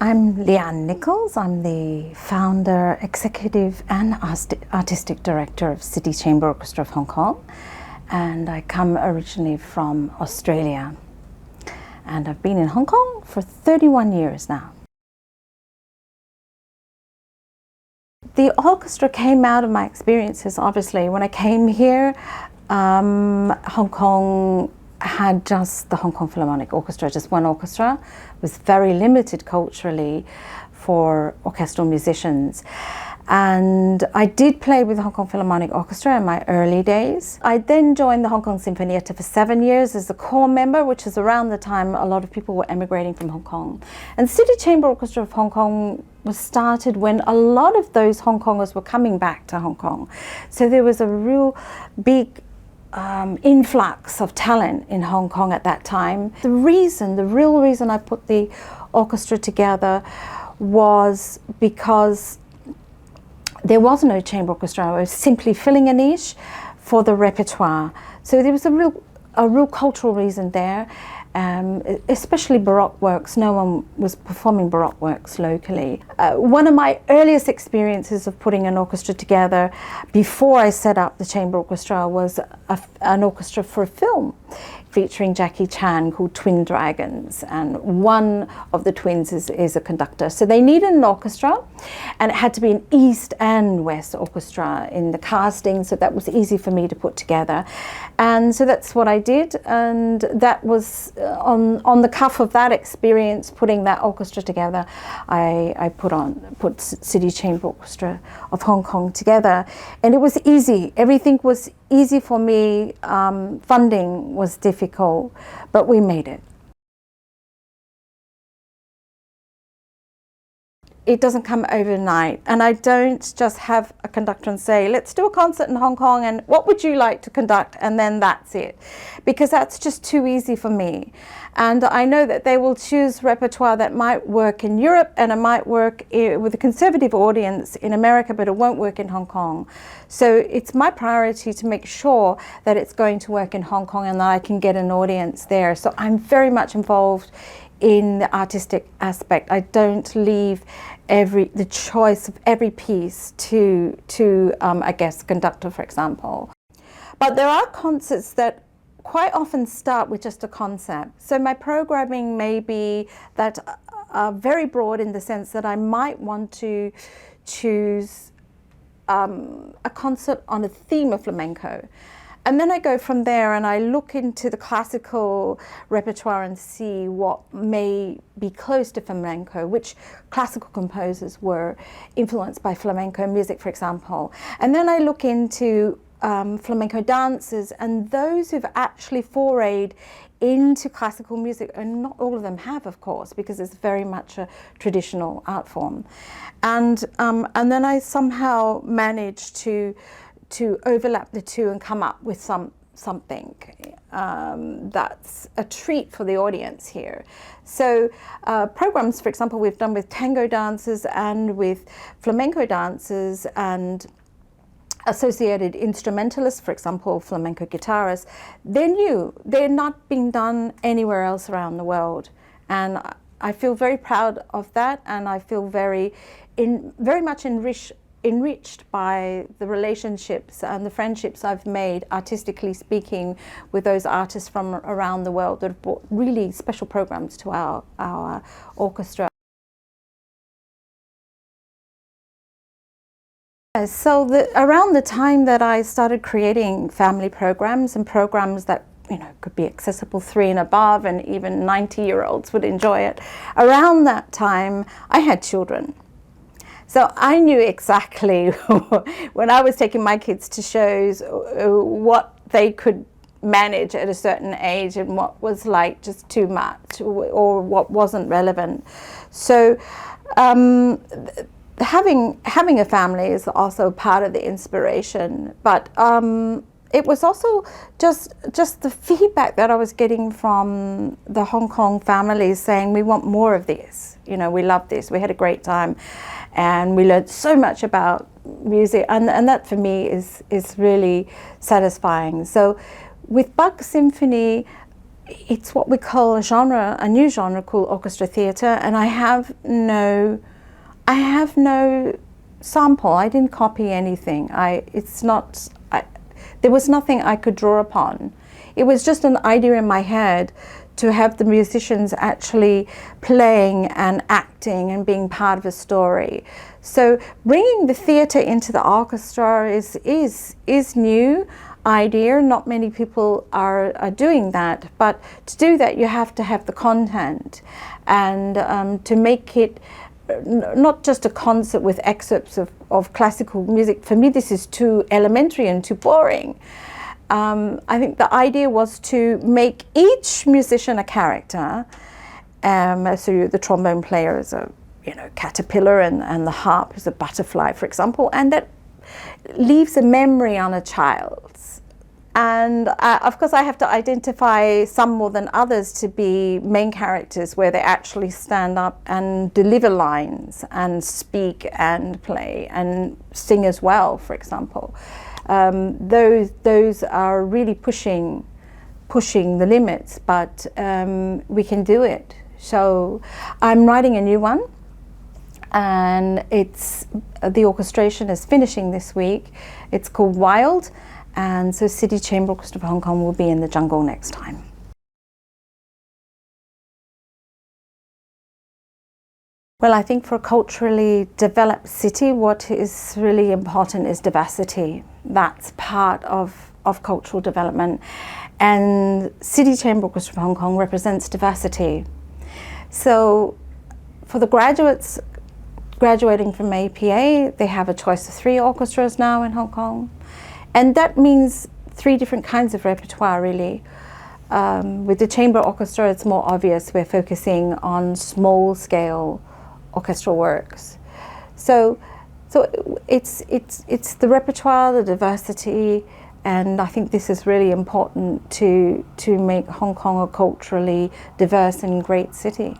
I'm Leanne Nicholls. I'm the founder, executive and artistic director of City Chamber Orchestra of Hong Kong, and I come originally from Australia, and I've been in Hong Kong for 31 years now. The orchestra came out of my experiences, obviously. When I came here, Hong Kong had just the Hong Kong Philharmonic Orchestra, just one orchestra. It was very limited culturally for orchestral musicians. And I did play with the Hong Kong Philharmonic Orchestra in my early days. I then joined the Hong Kong Symphony for 7 years as a core member, which is around the time a lot of people were emigrating from Hong Kong. And City Chamber Orchestra of Hong Kong was started when a lot of those Hong Kongers were coming back to Hong Kong. So there was a real big influx of talent in Hong Kong at that time. The real reason I put the orchestra together was because there was no chamber orchestra. I was simply filling a niche for the repertoire. So there was a real cultural reason there, especially Baroque works. No one was performing Baroque works locally. One of my earliest experiences of putting an orchestra together before I set up the chamber orchestra was an orchestra for a film featuring Jackie Chan called Twin Dragons, and one of the twins is a conductor. So they needed an orchestra, and it had to be an East and West orchestra in the casting, so that was easy for me to put together. And so that's what I did, and that was on the cuff of that experience, putting that orchestra together, I put City Chamber Orchestra of Hong Kong together, and it was easy. Everything was easy for me. Funding was difficult, but we made it. It doesn't come overnight, and I don't just have a conductor and say, let's do a concert in Hong Kong and what would you like to conduct, and then that's it, because that's just too easy for me. And I know that they will choose repertoire that might work in Europe and it might work with a conservative audience in America, but it won't work in Hong Kong. So it's my priority to make sure that it's going to work in Hong Kong and that I can get an audience there. So I'm very much involved in the artistic aspect. I don't leave the choice of every piece to a guest conductor, for example. But there are concerts that quite often start with just a concept. So my programming may be that very broad in the sense that I might want to choose a concert on a theme of flamenco. And then I go from there and I look into the classical repertoire and see what may be close to flamenco, which classical composers were influenced by flamenco music, for example. And then I look into flamenco dancers and those who've actually forayed into classical music, and not all of them have, of course, because it's very much a traditional art form. And then I somehow managed to overlap the two and come up with something that's a treat for the audience here. So programs, for example, we've done with tango dancers and with flamenco dancers and associated instrumentalists, for example, flamenco guitarists. They're new. They're not being done anywhere else around the world. And I feel very proud of that, and I feel very much enriched by the relationships and the friendships I've made, artistically speaking, with those artists from around the world that have brought really special programs to our orchestra. So around the time that I started creating family programs and programs that could be accessible 3 and above, and even 90-year-olds would enjoy it, around that time I had children. So I knew exactly when I was taking my kids to shows what they could manage at a certain age and what was like just too much or what wasn't relevant. So having a family is also part of the inspiration, but it was also just the feedback that I was getting from the Hong Kong families saying, we want more of this, we love this, we had a great time, and we learned so much about music, and that for me is really satisfying. So with Bach Symphony, it's what we call a new genre called orchestra theatre, and I have no sample. I didn't copy anything. There was nothing I could draw upon. It was just an idea in my head to have the musicians actually playing and acting and being part of a story. So bringing the theatre into the orchestra is new idea. Not many people are doing that, but to do that you have to have the content, and to make it not just a concert with excerpts of classical music. For me, this is too elementary and too boring. I think the idea was to make each musician a character. So the trombone player is a caterpillar, and the harp is a butterfly, for example, and that leaves a memory on a child's. And of course I have to identify some more than others to be main characters, where they actually stand up and deliver lines and speak and play and sing as well, for example. Those are really pushing the limits, but we can do it. So I'm writing a new one, and the orchestration is finishing this week. It's called Wild, and so City Chamber Orchestra of Hong Kong will be in the jungle next time. Well, I think for a culturally developed city, what is really important is diversity. That's part of cultural development, and City Chamber Orchestra of Hong Kong represents diversity. So for the graduates graduating from APA, they have a choice of 3 orchestras now in Hong Kong. And that means 3 different kinds of repertoire, really. With the chamber orchestra, it's more obvious. We're focusing on small-scale orchestral works. So it's the repertoire, the diversity, and I think this is really important to make Hong Kong a culturally diverse and great city.